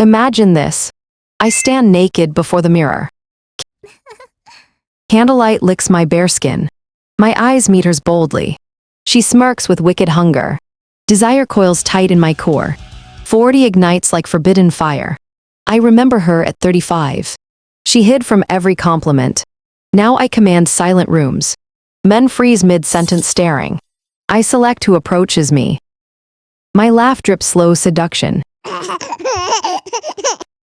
Imagine this. I stand naked before the mirror. Candlelight licks my bare skin. My eyes meet hers boldly. She smirks with wicked hunger. Desire coils tight in my core. 40 ignites like forbidden fire. I remember her at 35. She hid from every compliment. Now I command silent rooms. Men freeze mid-sentence staring. I select who approaches me. My laugh drips slow seduction.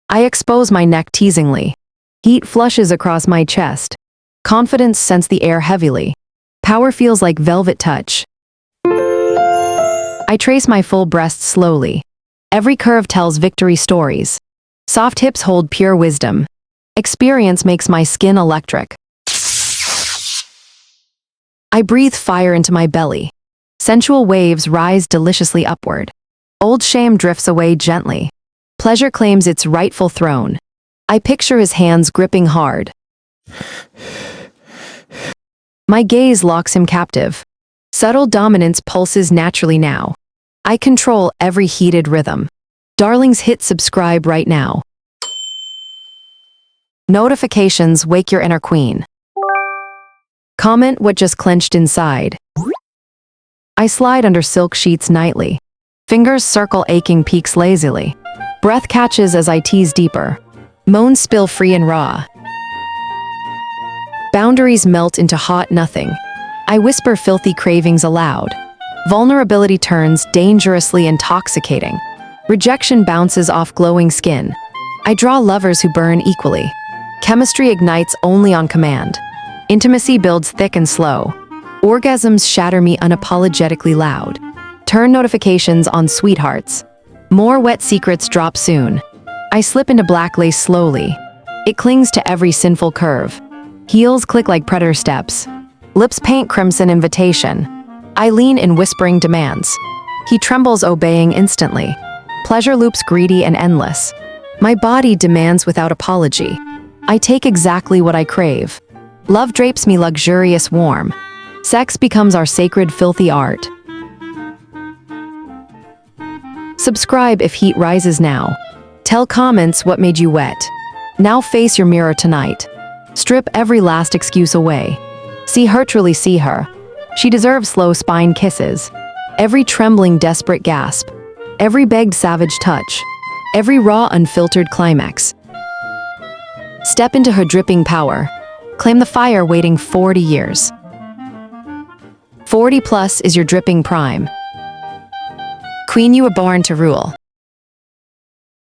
I expose my neck teasingly. Heat flushes across my chest. Confidence scents the air heavily. Power feels like velvet touch. I trace my full breast slowly. Every curve tells victory stories. Soft hips hold pure wisdom. Experience makes my skin electric. I breathe fire into my belly. Sensual waves rise deliciously upward. Old shame drifts away gently. Pleasure claims its rightful throne. I picture his hands gripping hard. My gaze locks him captive. Subtle dominance pulses naturally now. I control every heated rhythm. Darlings, hit subscribe right now. Notifications wake your inner queen. Comment what just clenched inside. I slide under silk sheets nightly. Fingers circle aching peaks lazily. Breath catches as I tease deeper. Moans spill free and raw. Boundaries melt into hot nothing. I whisper filthy cravings aloud. Vulnerability turns dangerously intoxicating. Rejection bounces off glowing skin. I draw lovers who burn equally. Chemistry ignites only on command. Intimacy builds thick and slow. Orgasms shatter me unapologetically loud. Turn notifications on sweethearts. More wet secrets drop soon. I slip into black lace slowly. It clings to every sinful curve. Heels click like predator steps. Lips paint crimson invitation. I lean in whispering demands. He trembles, obeying instantly. Pleasure loops greedy and endless. My body demands without apology. I take exactly what I crave. Love drapes me luxurious warm. Sex becomes our sacred filthy art. Subscribe if heat rises now. Tell comments what made you wet. Now face your mirror tonight. Strip every last excuse away. See her, truly see her. She deserves slow spine kisses. Every trembling desperate gasp. Every begged savage touch. Every raw unfiltered climax. Step into her dripping power. Claim the fire waiting 40 years. 40 plus is your dripping prime. Queen, you were born to rule.